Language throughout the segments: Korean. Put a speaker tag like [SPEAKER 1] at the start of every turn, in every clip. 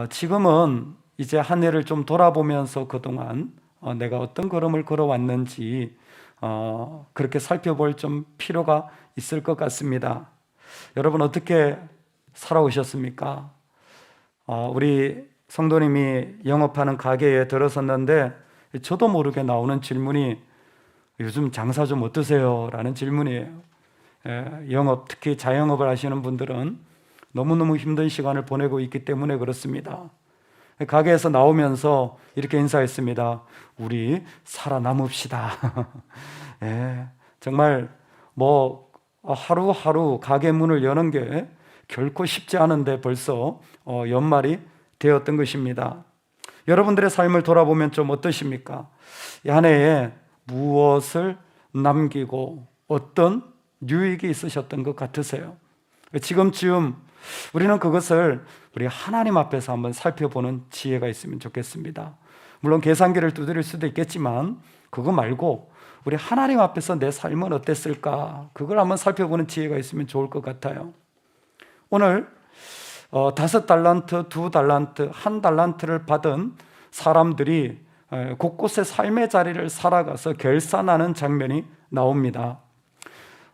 [SPEAKER 1] 지금은 이제 한 해를 좀 돌아보면서 그동안 내가 어떤 걸음을 걸어왔는지 그렇게 살펴볼 좀 필요가 있을 것 같습니다. 여러분 어떻게 살아오셨습니까? 우리 성도님이 영업하는 가게에 들어섰는데 저도 모르게 나오는 질문이 요즘 장사 좀 어떠세요? 라는 질문이에요. 영업, 특히 자영업을 하시는 분들은 너무너무 힘든 시간을 보내고 있기 때문에 그렇습니다. 가게에서 나오면서 이렇게 인사했습니다. 우리 살아남읍시다. 정말 하루하루 가게 문을 여는 게 결코 쉽지 않은데 벌써 연말이 되었던 것입니다. 여러분들의 삶을 돌아보면 좀 어떠십니까? 이 한 해에 무엇을 남기고 어떤 유익이 있으셨던 것 같으세요? 지금쯤 우리는 그것을 우리 하나님 앞에서 한번 살펴보는 지혜가 있으면 좋겠습니다. 물론 계산기를 두드릴 수도 있겠지만 그거 말고 우리 하나님 앞에서 내 삶은 어땠을까? 그걸 한번 살펴보는 지혜가 있으면 좋을 것 같아요. 오늘 5달란트, 2달란트, 1달란트를 받은 사람들이 곳곳에 삶의 자리를 살아가서 결산하는 장면이 나옵니다.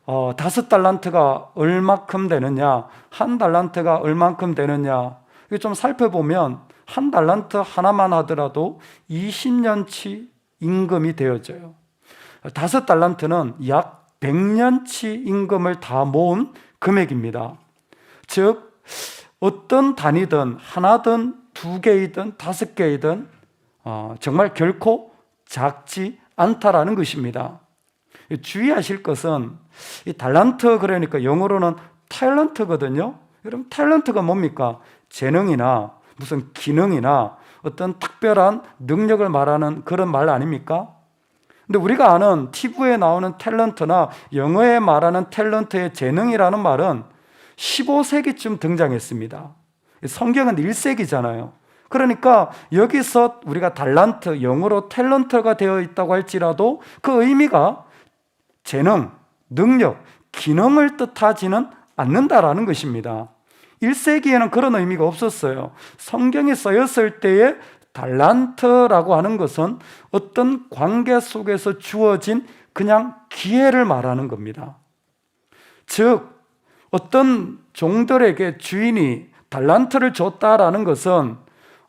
[SPEAKER 1] 5달란트가 얼마큼 되느냐, 1달란트가 얼마큼 되느냐, 이거 좀 살펴보면 1달란트 하나만 하더라도 20년치 임금이 되어져요. 5달란트는 약 100년치 임금을 다 모은 금액입니다. 즉 어떤 단위든 하나든 2개이든 5개이든 정말 결코 작지 않다라는 것입니다. 주의하실 것은 이 달란트, 그러니까 영어로는 탤런트거든요. 여러분 탤런트가 뭡니까? 재능이나 무슨 기능이나 어떤 특별한 능력을 말하는 그런 말 아닙니까? 근데 우리가 아는 TV에 나오는 탤런트나 영어에 말하는 탤런트의 재능이라는 말은 15세기쯤 등장했습니다. 성경은 1세기잖아요. 그러니까 여기서 우리가 달란트, 영어로 탤런트가 되어 있다고 할지라도 그 의미가 재능, 능력, 기능을 뜻하지는 않는다라는 것입니다. 1세기에는 그런 의미가 없었어요. 성경이 쓰였을 때에 달란트라고 하는 것은 어떤 관계 속에서 주어진 그냥 기회를 말하는 겁니다. 즉 어떤 종들에게 주인이 달란트를 줬다라는 것은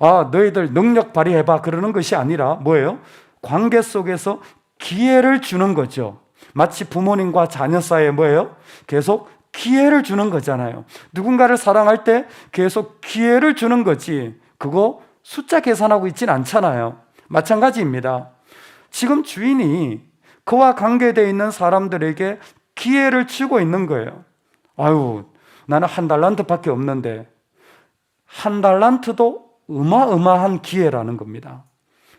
[SPEAKER 1] 너희들 능력 발휘해봐 그러는 것이 아니라 뭐예요? 관계 속에서 기회를 주는 거죠. 마치 부모님과 자녀 사이에 뭐예요? 계속 기회를 주는 거잖아요. 누군가를 사랑할 때 계속 기회를 주는 거지 그거 숫자 계산하고 있진 않잖아요. 마찬가지입니다. 지금 주인이 그와 관계되어 있는 사람들에게 기회를 주고 있는 거예요. 나는 1달란트밖에 없는데 1달란트도 어마어마한 기회라는 겁니다.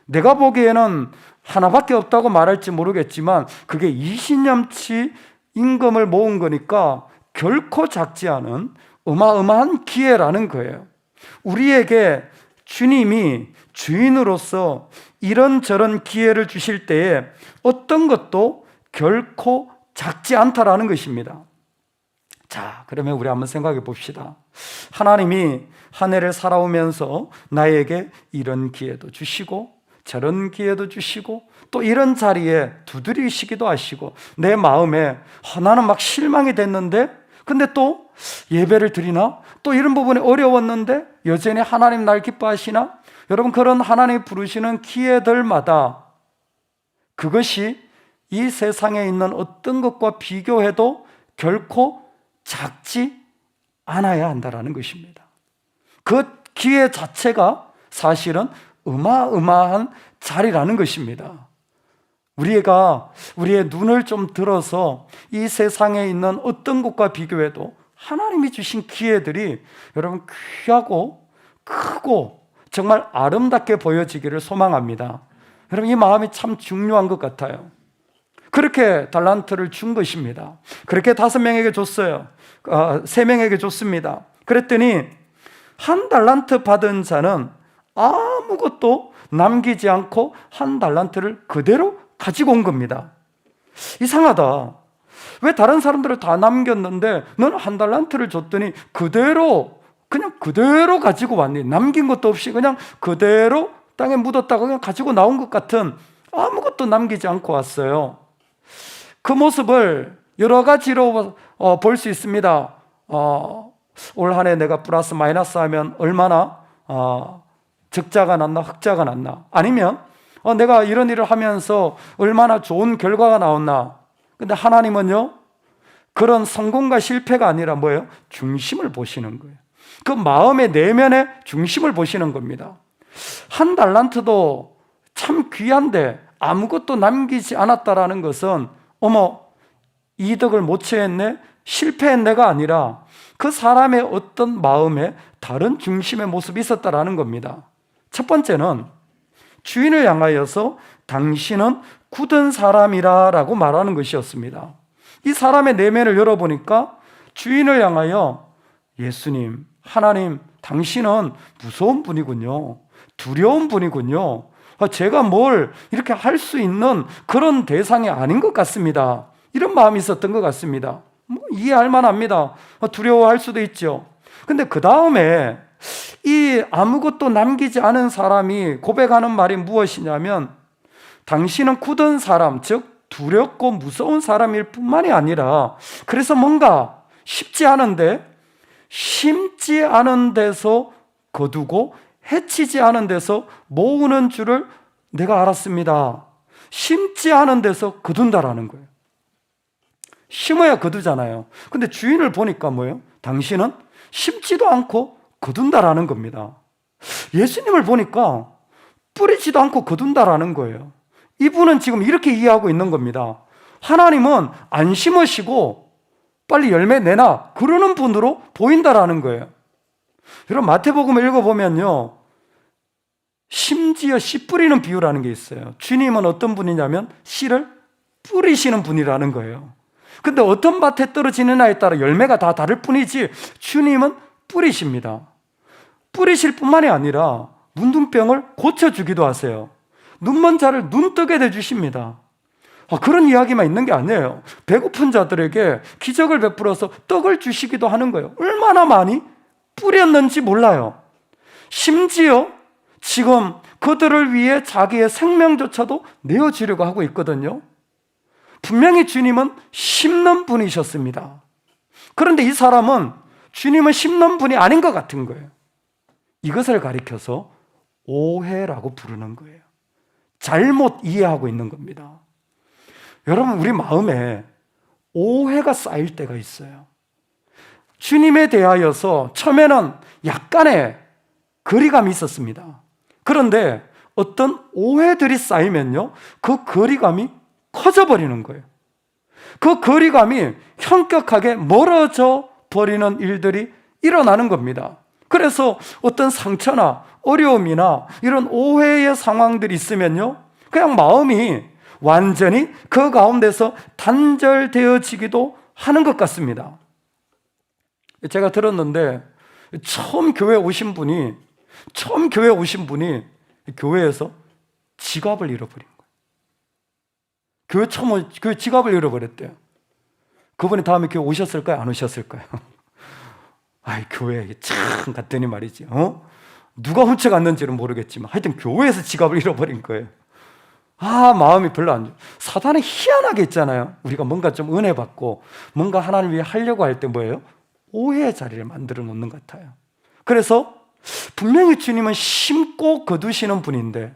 [SPEAKER 1] 내가 보기에는 하나밖에 없다고 말할지 모르겠지만 그게 20년치 임금을 모은 거니까 결코 작지 않은 어마어마한 기회라는 거예요. 우리에게 주님이 주인으로서 이런저런 기회를 주실 때에 어떤 것도 결코 작지 않다라는 것입니다. 자, 그러면 우리 한번 생각해 봅시다. 하나님이 한 해를 살아오면서 나에게 이런 기회도 주시고 저런 기회도 주시고 또 이런 자리에 두드리시기도 하시고 내 마음에 나는 막 실망이 됐는데 근데 또 예배를 드리나? 또 이런 부분이 어려웠는데 여전히 하나님 날 기뻐하시나? 여러분 그런 하나님이 부르시는 기회들마다 그것이 이 세상에 있는 어떤 것과 비교해도 결코 작지 않아야 한다는 것입니다. 그 기회 자체가 사실은 어마어마한 자리라는 것입니다. 우리의 눈을 좀 들어서 이 세상에 있는 어떤 것과 비교해도 하나님이 주신 기회들이 여러분 귀하고 크고 정말 아름답게 보여지기를 소망합니다. 여러분 이 마음이 참 중요한 것 같아요. 그렇게 달란트를 준 것입니다. 그렇게 5명에게 줬어요. 3명에게 줬습니다. 그랬더니 1달란트 받은 자는 아무것도 남기지 않고 1달란트를 그대로 가지고 온 겁니다. 이상하다. 왜 다른 사람들을 다 남겼는데 너는 1달란트를 줬더니 그대로 그냥 그대로 가지고 왔니? 남긴 것도 없이 그냥 그대로 땅에 묻었다가 그냥 가지고 나온 것 같은, 아무것도 남기지 않고 왔어요. 그 모습을 여러 가지로 볼 수 있습니다. 올 한 해 내가 플러스 마이너스 하면 얼마나 적자가 났나 흑자가 났나, 아니면 내가 이런 일을 하면서 얼마나 좋은 결과가 나왔나. 근데 하나님은요, 그런 성공과 실패가 아니라 뭐예요? 중심을 보시는 거예요. 그 마음의 내면의 중심을 보시는 겁니다. 한 달란트도 참 귀한데 아무것도 남기지 않았다라는 것은 이득을 못 취했네, 실패했네가 아니라 그 사람의 어떤 마음에 다른 중심의 모습이 있었다라는 겁니다. 첫 번째는 주인을 향하여서 당신은 굳은 사람이라 라고 말하는 것이었습니다. 이 사람의 내면을 열어보니까 주인을 향하여 예수님, 하나님, 당신은 무서운 분이군요. 두려운 분이군요. 제가 뭘 이렇게 할 수 있는 그런 대상이 아닌 것 같습니다. 이런 마음이 있었던 것 같습니다. 이해할 만합니다. 두려워할 수도 있죠. 근데 그 다음에 이 아무것도 남기지 않은 사람이 고백하는 말이 무엇이냐면, 당신은 굳은 사람, 즉 두렵고 무서운 사람일 뿐만이 아니라, 그래서 뭔가 심지 않은 데서 거두고 해치지 않은 데서 모으는 줄을 내가 알았습니다. 심지 않은 데서 거둔다라는 거예요. 심어야 거두잖아요. 근데 주인을 보니까 뭐예요? 당신은 심지도 않고 거둔다라는 겁니다. 예수님을 보니까 뿌리지도 않고 거둔다라는 거예요. 이분은 지금 이렇게 이해하고 있는 겁니다. 하나님은 안 심으시고 빨리 열매 내놔, 그러는 분으로 보인다라는 거예요. 여러분, 마태복음을 읽어보면요, 심지어 씨 뿌리는 비유라는 게 있어요. 주님은 어떤 분이냐면 씨를 뿌리시는 분이라는 거예요. 근데 어떤 밭에 떨어지느냐에 따라 열매가 다 다를 뿐이지, 주님은 뿌리십니다. 뿌리실 뿐만이 아니라 문둥병을 고쳐주기도 하세요. 눈먼 자를 눈 뜨게 해주십니다. 그런 이야기만 있는 게 아니에요. 배고픈 자들에게 기적을 베풀어서 떡을 주시기도 하는 거예요. 얼마나 많이 뿌렸는지 몰라요. 심지어 지금 그들을 위해 자기의 생명조차도 내어주려고 하고 있거든요. 분명히 주님은 심는 분이셨습니다. 그런데 이 사람은 주님은 심는 분이 아닌 것 같은 거예요. 이것을 가리켜서 오해라고 부르는 거예요. 잘못 이해하고 있는 겁니다. 여러분, 우리 마음에 오해가 쌓일 때가 있어요. 주님에 대하여서 처음에는 약간의 거리감이 있었습니다. 그런데 어떤 오해들이 쌓이면요, 그 거리감이 커져버리는 거예요. 그 거리감이 현격하게 멀어져 버리는 일들이 일어나는 겁니다. 그래서 어떤 상처나 어려움이나 이런 오해의 상황들이 있으면요, 그냥 마음이 완전히 그 가운데서 단절되어지기도 하는 것 같습니다. 제가 들었는데 처음 교회에 오신 분이 교회에서 지갑을 잃어버린 거예요. 교회 지갑을 잃어버렸대요. 그분이 다음에 교회 오셨을까요? 안 오셨을까요? 교회에 참 갔더니 말이지, 누가 훔쳐갔는지는 모르겠지만 하여튼 교회에서 지갑을 잃어버린 거예요. 마음이 별로 안 좋아요. 사단은 희한하게 있잖아요. 우리가 뭔가 좀 은혜 받고 뭔가 하나님 위해 하려고 할 때 뭐예요? 오해의 자리를 만들어 놓는 것 같아요. 그래서 분명히 주님은 심고 거두시는 분인데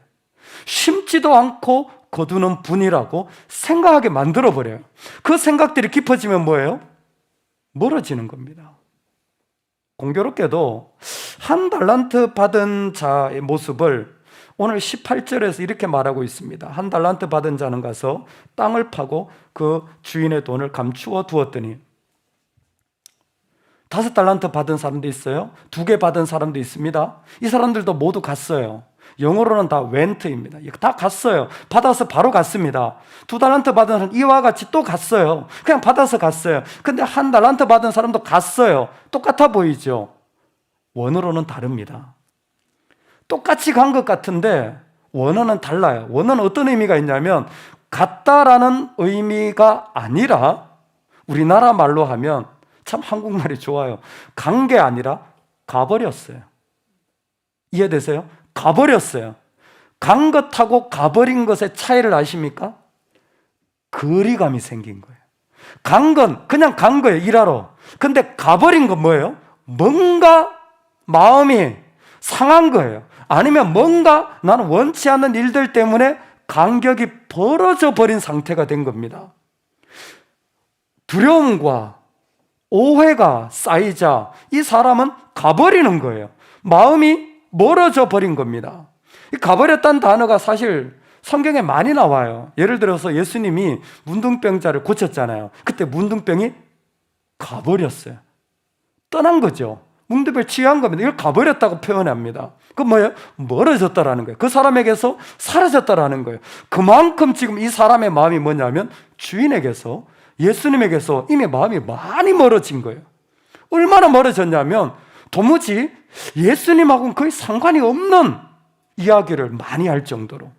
[SPEAKER 1] 심지도 않고 거두는 분이라고 생각하게 만들어버려요. 그 생각들이 깊어지면 뭐예요? 멀어지는 겁니다. 공교롭게도 한 달란트 받은 자의 모습을 오늘 18절에서 이렇게 말하고 있습니다. 한 달란트 받은 자는 가서 땅을 파고 그 주인의 돈을 감추어 두었더니, 5달란트 받은 사람도 있어요. 2개 받은 사람도 있습니다. 이 사람들도 모두 갔어요. 영어로는 다 went입니다. 다 갔어요. 받아서 바로 갔습니다. 2달란트 받은 사람 이와 같이 또 갔어요. 그냥 받아서 갔어요. 근데 1달란트 받은 사람도 갔어요. 똑같아 보이죠? 원어로는 다릅니다. 똑같이 간 것 같은데 원어는 달라요. 원어는 어떤 의미가 있냐면, 같다라는 의미가 아니라, 우리나라 말로 하면 참 한국말이 좋아요. 간 게 아니라 가버렸어요. 이해되세요? 가버렸어요. 간 것하고 가버린 것의 차이를 아십니까? 거리감이 생긴 거예요. 간 건 그냥 간 거예요, 일하러. 근데 가버린 건 뭐예요? 뭔가 마음이 상한 거예요. 아니면 뭔가 나는 원치 않는 일들 때문에 간격이 벌어져 버린 상태가 된 겁니다. 두려움과 오해가 쌓이자 이 사람은 가버리는 거예요. 마음이 멀어져 버린 겁니다. 이 가버렸다는 단어가 사실 성경에 많이 나와요. 예를 들어서 예수님이 문둥병자를 고쳤잖아요. 그때 문둥병이 가버렸어요. 떠난 거죠. 문둥병을 치유한 겁니다. 이걸 가버렸다고 표현합니다. 그건 뭐예요? 멀어졌다라는 거예요. 그 사람에게서 사라졌다라는 거예요. 그만큼 지금 이 사람의 마음이 뭐냐면 주인에게서, 예수님에게서 이미 마음이 많이 멀어진 거예요. 얼마나 멀어졌냐면 도무지 예수님하고는 거의 상관이 없는 이야기를 많이 할 정도로.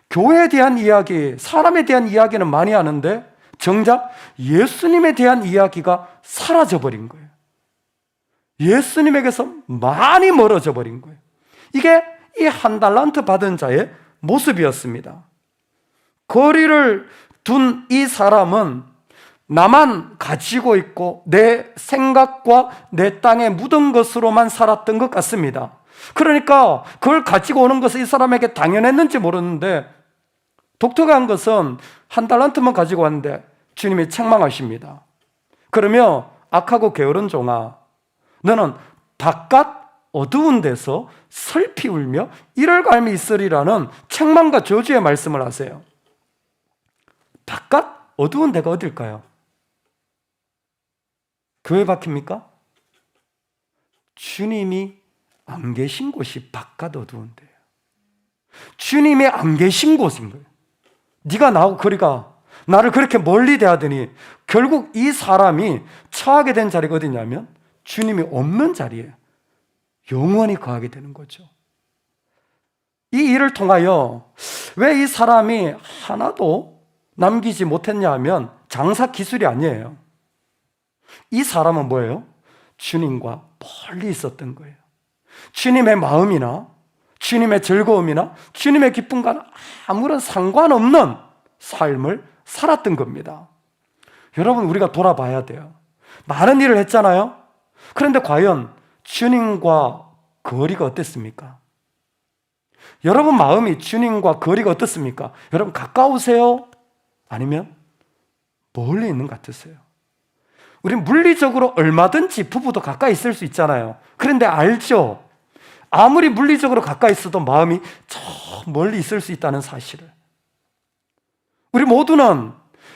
[SPEAKER 1] 교회에 대한 이야기, 사람에 대한 이야기는 많이 하는데 정작 예수님에 대한 이야기가 사라져버린 거예요. 예수님에게서 많이 멀어져 버린 거예요. 이게 이 한 달란트 받은 자의 모습이었습니다. 거리를 둔 이 사람은 나만 가지고 있고 내 생각과 내 땅에 묻은 것으로만 살았던 것 같습니다. 그러니까 그걸 가지고 오는 것은 이 사람에게 당연했는지 모르는데, 독특한 것은 한 달란트만 가지고 왔는데 주님이 책망하십니다. 그러며 악하고 게으른 종아, 너는 바깥 어두운 데서 슬피 울며 이럴 갈미 있으리라는 책망과 저주의 말씀을 하세요. 바깥 어두운 데가 어딜까요? 교회 밖입니까? 주님이 안 계신 곳이 바깥 어두운 데예요. 주님이 안 계신 곳인 거예요. 네가 나하고 거리가, 나를 그렇게 멀리 대하더니 결국 이 사람이 처하게 된 자리가 어디냐면 주님이 없는 자리에 영원히 거하게 되는 거죠. 이 일을 통하여 왜 이 사람이 하나도 남기지 못했냐 하면 장사 기술이 아니에요. 이 사람은 뭐예요? 주님과 멀리 있었던 거예요. 주님의 마음이나 주님의 즐거움이나 주님의 기쁨과는 아무런 상관없는 삶을 살았던 겁니다. 여러분, 우리가 돌아봐야 돼요. 많은 일을 했잖아요. 그런데 과연 주님과 거리가 어땠습니까? 여러분 마음이 주님과 거리가 어떻습니까? 여러분 가까우세요? 아니면 멀리 있는 것 같으세요? 우리 물리적으로 얼마든지 부부도 가까이 있을 수 있잖아요. 그런데 알죠? 아무리 물리적으로 가까이 있어도 마음이 저 멀리 있을 수 있다는 사실을. 우리 모두는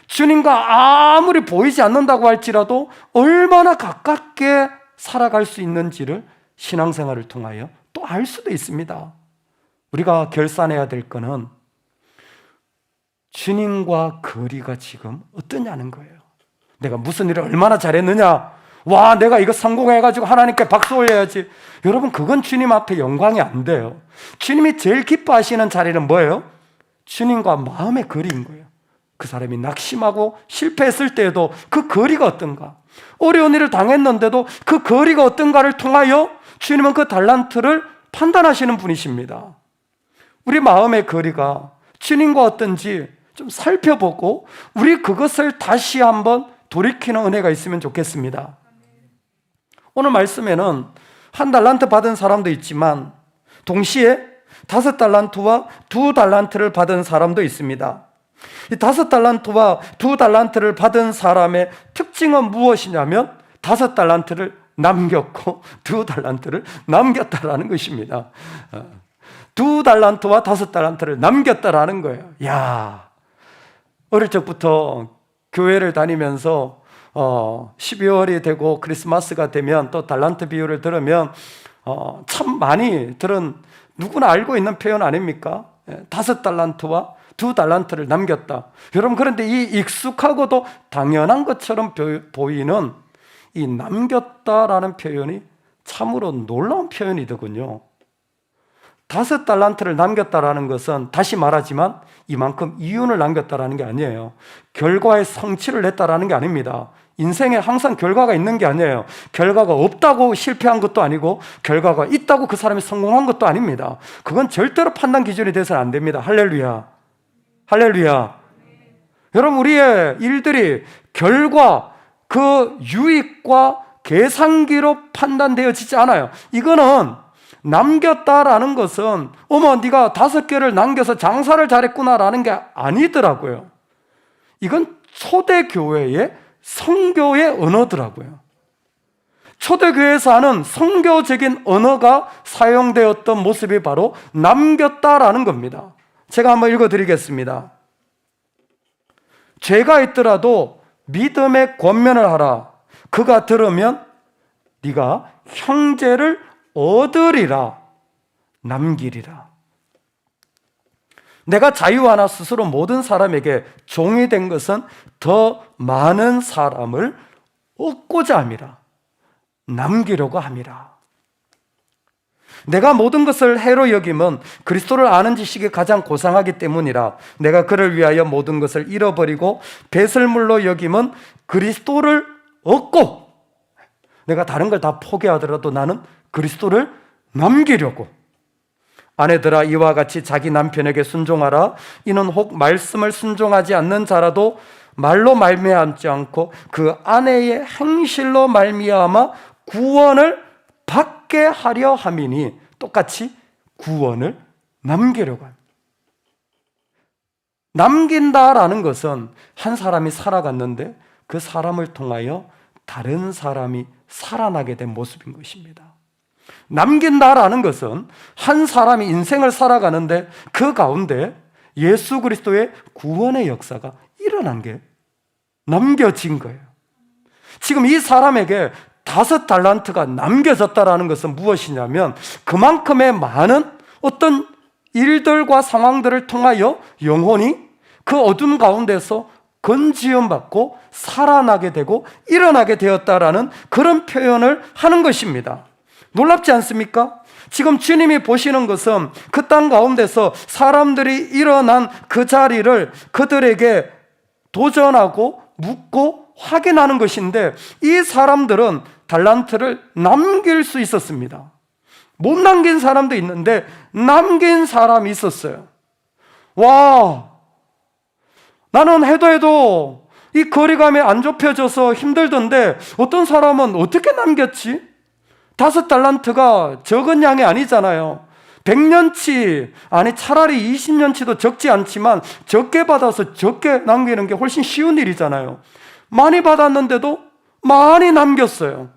[SPEAKER 1] 주님과 아무리 보이지 않는다고 할지라도 얼마나 가깝게 살아갈 수 있는지를 신앙생활을 통하여 또 알 수도 있습니다. 우리가 결산해야 될 거는 주님과 거리가 지금 어떠냐는 거예요. 내가 무슨 일을 얼마나 잘했느냐, 와 내가 이거 성공해가지고 하나님께 박수 올려야지. 여러분, 그건 주님 앞에 영광이 안 돼요. 주님이 제일 기뻐하시는 자리는 뭐예요? 주님과 마음의 거리인 거예요. 그 사람이 낙심하고 실패했을 때에도 그 거리가 어떤가, 어려운 일을 당했는데도 그 거리가 어떤가를 통하여 주님은 그 달란트를 판단하시는 분이십니다. 우리 마음의 거리가 주님과 어떤지 좀 살펴보고 우리 그것을 다시 한번 돌이키는 은혜가 있으면 좋겠습니다. 오늘 말씀에는 한 달란트 받은 사람도 있지만 동시에 5달란트와 2달란트를 받은 사람도 있습니다. 이 5달란트와 2달란트를 받은 사람의 특징은 무엇이냐면 5달란트를 남겼고 2달란트를 남겼다라는 것입니다. 2달란트와 5달란트를 남겼다라는 거예요. 야, 어릴 적부터 교회를 다니면서 12월이 되고 크리스마스가 되면 또 달란트 비유를 들으면 참 많이 들은, 누구나 알고 있는 표현 아닙니까? 5달란트와 2달란트를 남겼다. 여러분, 그런데 이 익숙하고도 당연한 것처럼 보이는 이 남겼다라는 표현이 참으로 놀라운 표현이더군요. 5달란트를 남겼다라는 것은 다시 말하지만 이만큼 이윤을 남겼다라는 게 아니에요. 결과의 성취를 냈다라는 게 아닙니다. 인생에 항상 결과가 있는 게 아니에요. 결과가 없다고 실패한 것도 아니고 결과가 있다고 그 사람이 성공한 것도 아닙니다. 그건 절대로 판단 기준이 돼서는 안 됩니다. 할렐루야. 할렐루야. 여러분, 우리의 일들이 결과, 그 유익과 계산기로 판단되어지지 않아요. 이거는 남겼다라는 것은 어머 네가 5개를 남겨서 장사를 잘했구나라는 게 아니더라고요. 이건 초대교회의 성교의 언어더라고요. 초대교회에서 하는 성교적인 언어가 사용되었던 모습이 바로 남겼다라는 겁니다. 제가 한번 읽어드리겠습니다. 죄가 있더라도 믿음의 권면을 하라. 그가 들으면 네가 형제를 얻으리라. 남기리라. 내가 자유하나 스스로 모든 사람에게 종이 된 것은 더 많은 사람을 얻고자 함이라. 남기려고 함이라. 내가 모든 것을 해로 여김은 그리스도를 아는 지식이 가장 고상하기 때문이라. 내가 그를 위하여 모든 것을 잃어버리고 배설물로 여김은 그리스도를 얻고, 내가 다른 걸 다 포기하더라도 나는 그리스도를 남기려고. 아내들아, 이와 같이 자기 남편에게 순종하라. 이는 혹 말씀을 순종하지 않는 자라도 말로 말미암지 않고 그 아내의 행실로 말미암아 구원을 받게 하려 함이니, 똑같이 구원을 남기려고 합니다. 남긴다라는 것은 한 사람이 살아갔는데 그 사람을 통하여 다른 사람이 살아나게 된 모습인 것입니다. 남긴다라는 것은 한 사람이 인생을 살아가는데 그 가운데 예수 그리스도의 구원의 역사가 일어난 게 남겨진 거예요. 지금 이 사람에게 5달란트가 남겨졌다라는 것은 무엇이냐면 그만큼의 많은 어떤 일들과 상황들을 통하여 영혼이 그 어둠 가운데서 건지움 받고 살아나게 되고 일어나게 되었다라는 그런 표현을 하는 것입니다. 놀랍지 않습니까? 지금 주님이 보시는 것은 그 땅 가운데서 사람들이 일어난 그 자리를 그들에게 도전하고 묻고 확인하는 것인데, 이 사람들은 달란트를 남길 수 있었습니다. 못 남긴 사람도 있는데 남긴 사람이 있었어요. 와, 나는 해도 이 거리감이 안 좁혀져서 힘들던데 어떤 사람은 어떻게 남겼지? 5달란트가 적은 양이 아니잖아요. 100년치, 아니 차라리 20년치도 적지 않지만 적게 받아서 적게 남기는 게 훨씬 쉬운 일이잖아요. 많이 받았는데도 많이 남겼어요.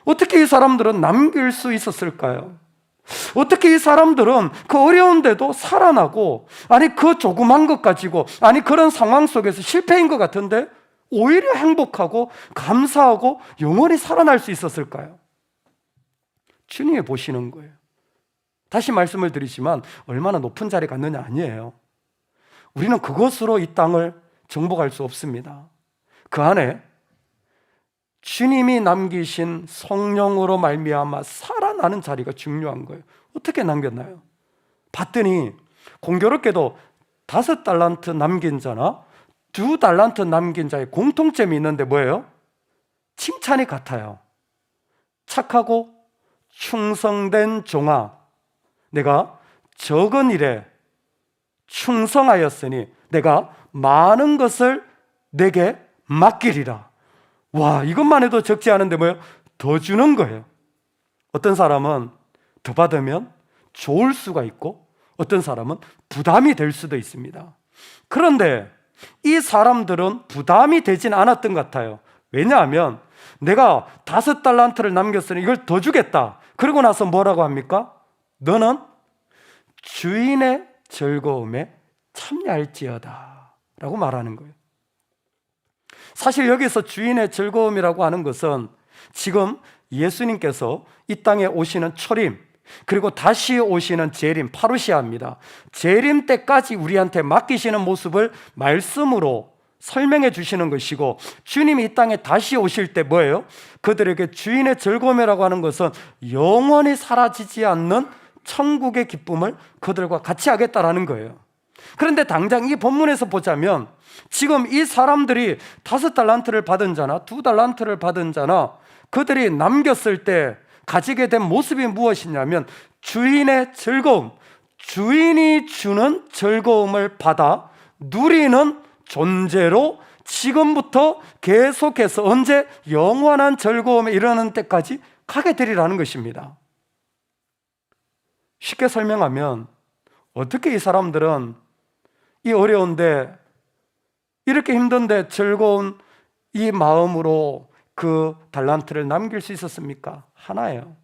[SPEAKER 1] 어떻게 이 사람들은 남길 수 있었을까요? 어떻게 이 사람들은 그 어려운데도 살아나고, 아니 그 조그만 것 가지고, 아니 그런 상황 속에서 실패인 것 같은데 오히려 행복하고 감사하고 영원히 살아날 수 있었을까요? 주님이 보시는 거예요. 다시 말씀을 드리지만 얼마나 높은 자리 갔느냐 아니에요. 우리는 그것으로 이 땅을 정복할 수 없습니다. 그 안에 주님이 남기신 성령으로 말미암아 살아나는 자리가 중요한 거예요. 어떻게 남겼나요? 봤더니 공교롭게도 5달란트 남긴 자나 2달란트 남긴 자의 공통점이 있는데 뭐예요? 칭찬이 같아요. 착하고 충성된 종아, 내가 적은 일에 충성하였으니 내가 많은 것을 내게 맡기리라. 와, 이것만 해도 적지 않은데 뭐예요? 더 주는 거예요. 어떤 사람은 더 받으면 좋을 수가 있고 어떤 사람은 부담이 될 수도 있습니다. 그런데 이 사람들은 부담이 되진 않았던 것 같아요. 왜냐하면 내가 5달란트를 남겼으니 이걸 더 주겠다. 그러고 나서 뭐라고 합니까? 너는 주인의 즐거움에 참여할지어다 라고 말하는 거예요. 사실 여기서 주인의 즐거움이라고 하는 것은 지금 예수님께서 이 땅에 오시는 초림, 그리고 다시 오시는 재림, 파루시아입니다. 재림 때까지 우리한테 맡기시는 모습을 말씀으로 설명해 주시는 것이고, 주님이 이 땅에 다시 오실 때 뭐예요? 그들에게 주인의 즐거움이라고 하는 것은 영원히 사라지지 않는 천국의 기쁨을 그들과 같이 하겠다라는 거예요. 그런데 당장 이 본문에서 보자면 지금 이 사람들이 5달란트를 받은 자나 2달란트를 받은 자나 그들이 남겼을 때 가지게 된 모습이 무엇이냐면 주인의 즐거움, 주인이 주는 즐거움을 받아 누리는 존재로 지금부터 계속해서 언제 영원한 즐거움에 이르는 때까지 가게 되리라는 것입니다. 쉽게 설명하면 어떻게 이 사람들은 이 어려운데 이렇게 힘든데 즐거운 이 마음으로 그 달란트를 남길 수 있었습니까? 하나예요.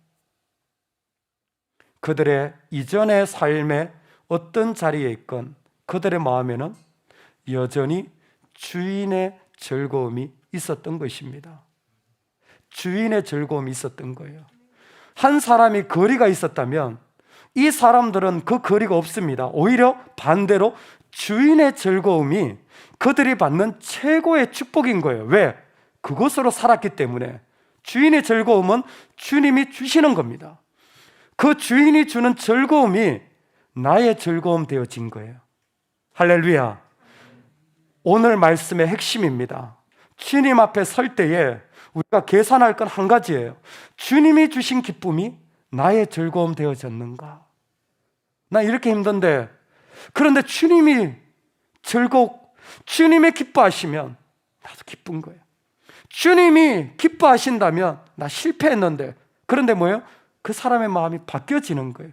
[SPEAKER 1] 그들의 이전의 삶에 어떤 자리에 있건 그들의 마음에는 여전히 주인의 즐거움이 있었던 것입니다. 주인의 즐거움이 있었던 거예요. 한 사람이 거리가 있었다면 이 사람들은 그 거리가 없습니다. 오히려 반대로 주인의 즐거움이 그들이 받는 최고의 축복인 거예요. 왜? 그것으로 살았기 때문에. 주인의 즐거움은 주님이 주시는 겁니다. 그 주인이 주는 즐거움이 나의 즐거움 되어진 거예요. 할렐루야. 오늘 말씀의 핵심입니다. 주님 앞에 설 때에 우리가 계산할 건 한 가지예요. 주님이 주신 기쁨이 나의 즐거움 되어졌는가? 나 이렇게 힘든데, 그런데 주님이 주님이 기뻐하시면 나도 기쁜 거예요. 주님이 기뻐하신다면 나 실패했는데, 그런데 뭐예요? 그 사람의 마음이 바뀌어지는 거예요.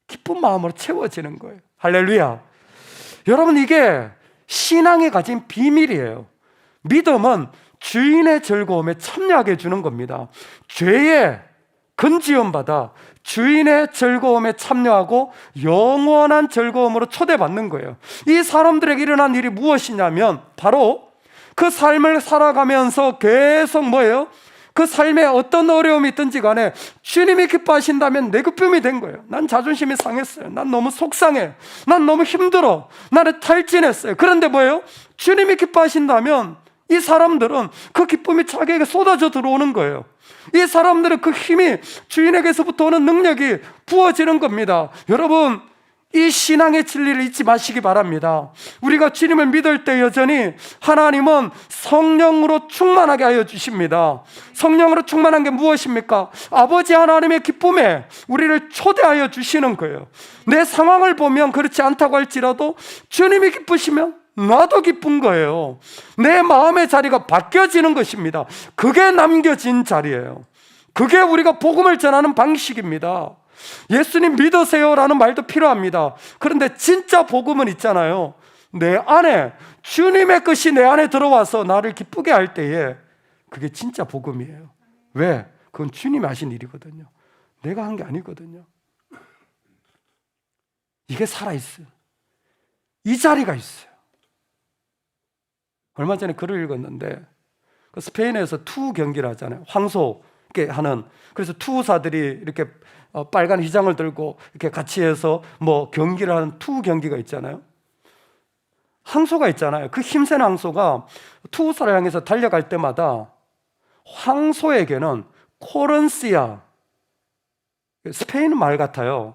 [SPEAKER 1] 기쁜 마음으로 채워지는 거예요. 할렐루야. 여러분, 이게 신앙이 가진 비밀이에요. 믿음은 주인의 즐거움에 참여하게 해주는 겁니다. 죄에 건지음받아 주인의 즐거움에 참여하고 영원한 즐거움으로 초대받는 거예요. 이 사람들에게 일어난 일이 무엇이냐면 바로 그 삶을 살아가면서 계속 뭐예요? 그 삶에 어떤 어려움이 있든지 간에 주님이 기뻐하신다면 내 기쁨이 된 거예요. 난 자존심이 상했어요. 난 너무 속상해. 난 너무 힘들어. 나는 탈진했어요. 그런데 뭐예요? 주님이 기뻐하신다면 이 사람들은 그 기쁨이 자기에게 쏟아져 들어오는 거예요. 이 사람들은 그 힘이 주인에게서부터 오는 능력이 부어지는 겁니다. 여러분, 이 신앙의 진리를 잊지 마시기 바랍니다. 우리가 주님을 믿을 때 여전히 하나님은 성령으로 충만하게 하여 주십니다. 성령으로 충만한 게 무엇입니까? 아버지 하나님의 기쁨에 우리를 초대하여 주시는 거예요. 내 상황을 보면 그렇지 않다고 할지라도 주님이 기쁘시면 나도 기쁜 거예요. 내 마음의 자리가 바뀌어지는 것입니다. 그게 남겨진 자리예요. 그게 우리가 복음을 전하는 방식입니다. 예수님 믿으세요라는 말도 필요합니다. 그런데 진짜 복음은 있잖아요. 내 안에 주님의 것이 내 안에 들어와서 나를 기쁘게 할 때에 그게 진짜 복음이에요. 왜? 그건 주님이 하신 일이거든요. 내가 한 게 아니거든요. 이게 살아있어요. 이 자리가 있어요. 얼마 전에 글을 읽었는데 그 스페인에서 투 경기를 하잖아요. 황소게 하는. 그래서 투사들이 이렇게 빨간 휘장을 들고 이렇게 같이 해서 뭐 경기를 하는 투 경기가 있잖아요. 황소가 있잖아요. 그 힘센 황소가 투사를 향해서 달려갈 때마다 황소에게는 코런시아, 스페인 말 같아요.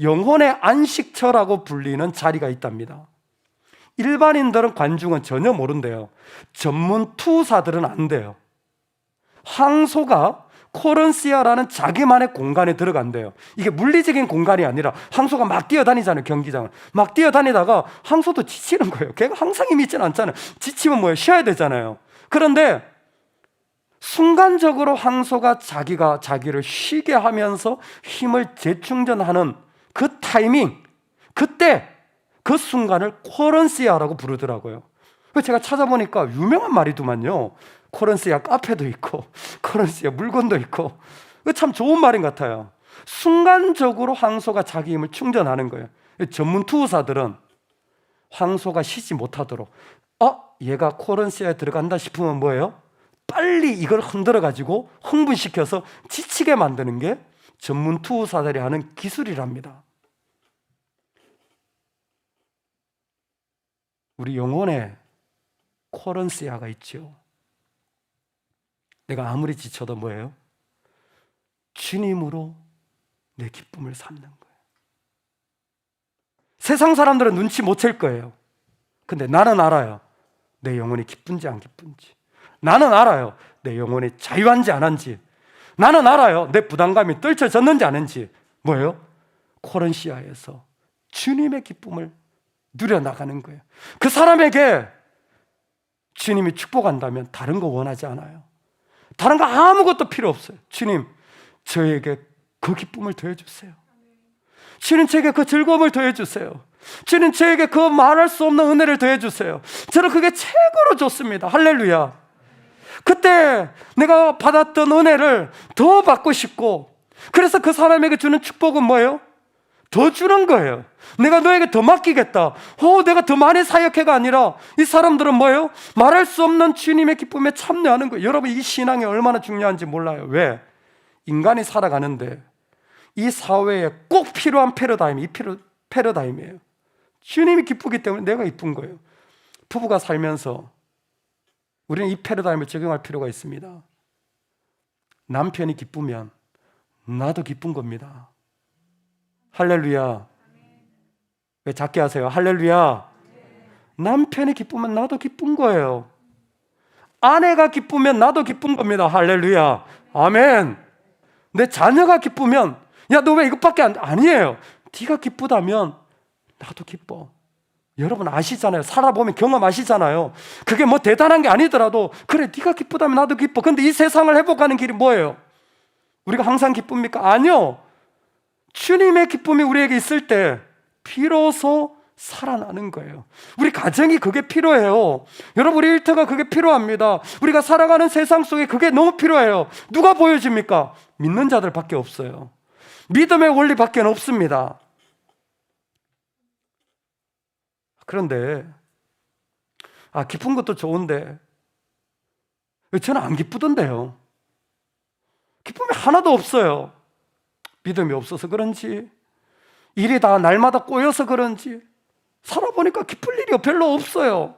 [SPEAKER 1] 영혼의 안식처라고 불리는 자리가 있답니다. 일반인들은, 관중은 전혀 모른대요. 전문 투사들은 안 돼요. 황소가 코런시아라는 자기만의 공간에 들어간대요. 이게 물리적인 공간이 아니라 황소가 막 뛰어다니잖아요. 경기장을 막 뛰어다니다가 황소도 지치는 거예요. 걔가 항상 힘이 있지는 않잖아요. 지치면 뭐예요? 쉬어야 되잖아요. 그런데 순간적으로 황소가 자기를 쉬게 하면서 힘을 재충전하는 그 타이밍, 그때 그 순간을 코런시아라고 부르더라고요. 제가 찾아보니까 유명한 말이더만요. 코런시아 카페도 있고 코런시아 물건도 있고, 참 좋은 말인 것 같아요. 순간적으로 황소가 자기 힘을 충전하는 거예요. 전문 투우사들은 황소가 쉬지 못하도록 얘가 코런시아에 들어간다 싶으면 뭐예요? 빨리 이걸 흔들어가지고 흥분시켜서 지치게 만드는 게 전문 투우사들이 하는 기술이랍니다. 우리 영혼에 코런시아가 있죠. 내가 아무리 지쳐도 뭐예요? 주님으로 내 기쁨을 삼는 거예요. 세상 사람들은 눈치 못 챌 거예요. 근데 나는 알아요. 내 영혼이 기쁜지 안 기쁜지. 나는 알아요. 내 영혼이 자유한지 안 한지. 나는 알아요. 내 부담감이 떨쳐졌는지 아닌지. 뭐예요? 코런시아에서 주님의 기쁨을 누려나가는 거예요. 그 사람에게 주님이 축복한다면 다른 거 원하지 않아요. 다른 거 아무것도 필요 없어요. 주님, 저에게 그 기쁨을 더해주세요. 주님, 저에게 그 즐거움을 더해주세요. 주님, 저에게 그 말할 수 없는 은혜를 더해주세요. 저는 그게 최고로 좋습니다. 할렐루야. 그때 내가 받았던 은혜를 더 받고 싶고, 그래서 그 사람에게 주는 축복은 뭐예요? 더 주는 거예요. 내가 너에게 더 맡기겠다. 내가 더 많이 사역해가 아니라 이 사람들은 뭐예요? 말할 수 없는 주님의 기쁨에 참여하는 거예요. 여러분, 이 신앙이 얼마나 중요한지 몰라요. 왜? 인간이 살아가는데 이 사회에 꼭 필요한 패러다임이 패러다임이에요. 주님이 기쁘기 때문에 내가 기쁜 거예요. 부부가 살면서 우리는 이 패러다임을 적용할 필요가 있습니다. 남편이 기쁘면 나도 기쁜 겁니다. 할렐루야. 왜 작게 하세요? 할렐루야. 남편이 기쁘면 나도 기쁜 거예요. 아내가 기쁘면 나도 기쁜 겁니다. 할렐루야. 아멘. 내 자녀가 기쁘면, 야, 너 왜 이것밖에 아니에요. 네가 기쁘다면 나도 기뻐. 여러분 아시잖아요. 살아보면 경험하시잖아요. 그게 뭐 대단한 게 아니더라도, 그래, 네가 기쁘다면 나도 기뻐. 근데 이 세상을 회복하는 길이 뭐예요? 우리가 항상 기쁩니까? 아니요. 주님의 기쁨이 우리에게 있을 때 비로소 살아나는 거예요. 우리 가정이 그게 필요해요. 여러분, 우리 일터가 그게 필요합니다. 우리가 살아가는 세상 속에 그게 너무 필요해요. 누가 보여줍니까? 믿는 자들밖에 없어요. 믿음의 원리밖에 없습니다. 그런데 기쁜 것도 좋은데 저는 안 기쁘던데요. 기쁨이 하나도 없어요. 믿음이 없어서 그런지, 일이 다 날마다 꼬여서 그런지 살아보니까 기쁠 일이 별로 없어요.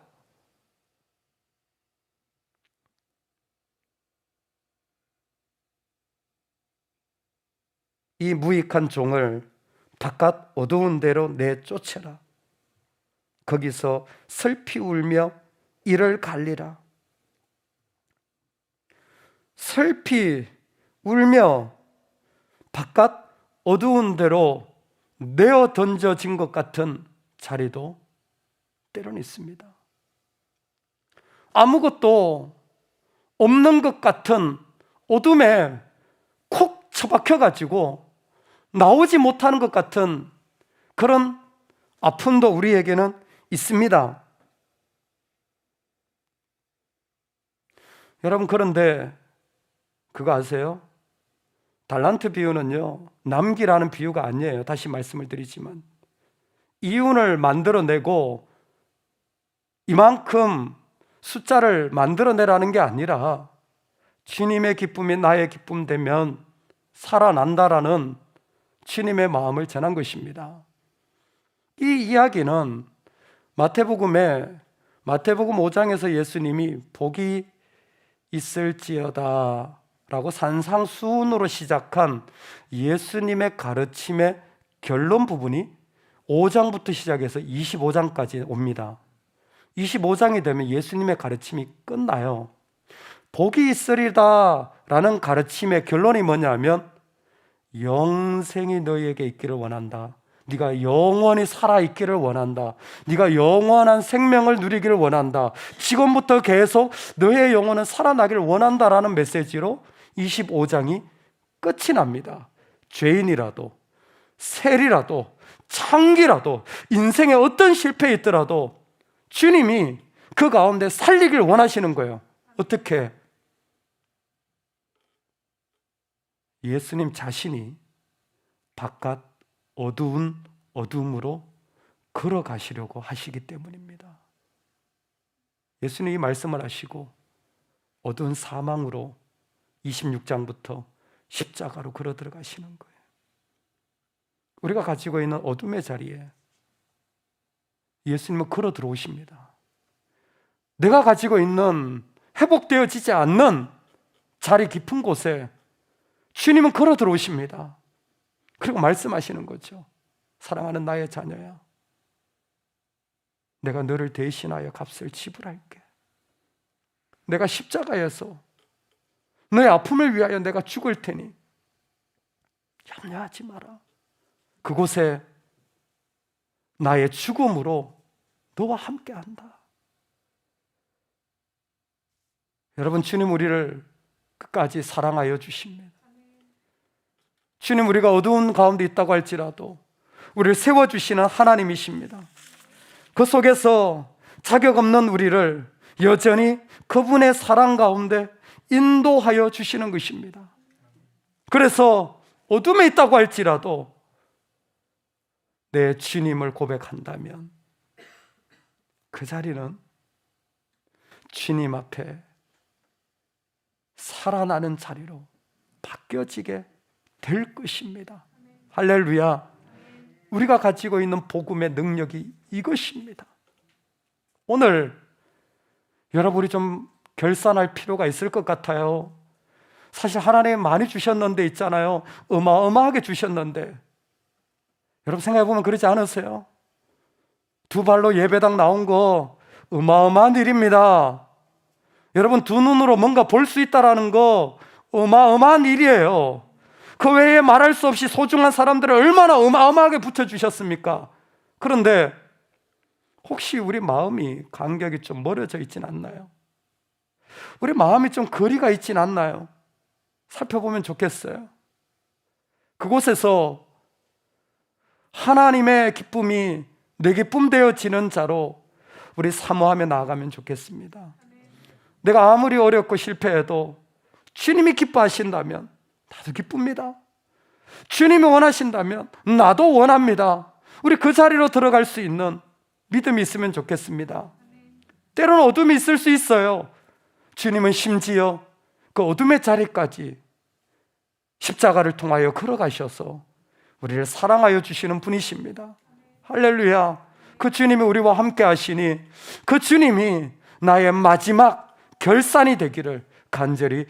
[SPEAKER 1] 이 무익한 종을 바깥 어두운 데로 내쫓아라. 거기서 슬피 울며 이를 갈리라. 슬피 울며 바깥 어두운 데로 내어 던져진 것 같은 자리도 때로는 있습니다. 아무것도 없는 것 같은 어둠에 콕 처박혀가지고 나오지 못하는 것 같은 그런 아픔도 우리에게는 있습니다. 여러분, 그런데 그거 아세요? 달란트 비유는요, 남기라는 비유가 아니에요. 다시 말씀을 드리지만, 이윤을 만들어내고 이만큼 숫자를 만들어내라는 게 아니라 주님의 기쁨이 나의 기쁨 되면 살아난다라는 주님의 마음을 전한 것입니다. 이 이야기는 마태복음 5장에서 예수님이 복이 있을지어다 라고 산상수훈으로 시작한 예수님의 가르침의 결론 부분이 5장부터 시작해서 25장까지 옵니다. 25장이 되면 예수님의 가르침이 끝나요. 복이 있으리다 라는 가르침의 결론이 뭐냐면, 영생이 너희에게 있기를 원한다. 네가 영원히 살아있기를 원한다. 네가 영원한 생명을 누리기를 원한다. 지금부터 계속 너의 영혼은 살아나기를 원한다라는 메시지로 25장이 끝이 납니다. 죄인이라도 셀이라도 창기라도 인생에 어떤 실패에 있더라도 주님이 그 가운데 살리길 원하시는 거예요. 어떻게? 예수님 자신이 바깥 어두운 어둠으로 걸어가시려고 하시기 때문입니다. 예수님이 말씀을 하시고 어두운 사망으로 26장부터 십자가로 걸어 들어가시는 거예요. 우리가 가지고 있는 어둠의 자리에 예수님은 걸어 들어오십니다. 내가 가지고 있는 회복되어지지 않는 자리 깊은 곳에 주님은 걸어 들어오십니다. 그리고 말씀하시는 거죠. 사랑하는 나의 자녀야, 내가 너를 대신하여 값을 지불할게. 내가 십자가에서 너의 아픔을 위하여 내가 죽을 테니 염려하지 마라. 그곳에 나의 죽음으로 너와 함께한다. 여러분, 주님 우리를 끝까지 사랑하여 주십니다. 주님, 우리가 어두운 가운데 있다고 할지라도 우리를 세워주시는 하나님이십니다. 그 속에서 자격 없는 우리를 여전히 그분의 사랑 가운데 인도하여 주시는 것입니다. 그래서 어둠에 있다고 할지라도 내 주님을 고백한다면 그 자리는 주님 앞에 살아나는 자리로 바뀌어지게 될 것입니다. 할렐루야. 우리가 가지고 있는 복음의 능력이 이것입니다. 오늘 여러분이 좀 결산할 필요가 있을 것 같아요. 사실 하나님 많이 주셨는데 있잖아요. 어마어마하게 주셨는데 여러분 생각해보면 그러지 않으세요? 두 발로 예배당 나온 거 어마어마한 일입니다. 여러분, 두 눈으로 뭔가 볼 수 있다는 거 어마어마한 일이에요. 그 외에 말할 수 없이 소중한 사람들을 얼마나 어마어마하게 붙여주셨습니까? 그런데 혹시 우리 마음이 간격이 좀 멀어져 있진 않나요? 우리 마음이 좀 거리가 있진 않나요? 살펴보면 좋겠어요. 그곳에서 하나님의 기쁨이 내 기쁨 되어지는 자로 우리 사모하며 나아가면 좋겠습니다. 내가 아무리 어렵고 실패해도 주님이 기뻐하신다면 나도 기쁩니다. 주님이 원하신다면 나도 원합니다. 우리 그 자리로 들어갈 수 있는 믿음이 있으면 좋겠습니다. 때로는 어둠이 있을 수 있어요. 주님은 심지어 그 어둠의 자리까지 십자가를 통하여 걸어가셔서 우리를 사랑하여 주시는 분이십니다. 할렐루야. 그 주님이 우리와 함께 하시니 그 주님이 나의 마지막 결산이 되기를 간절히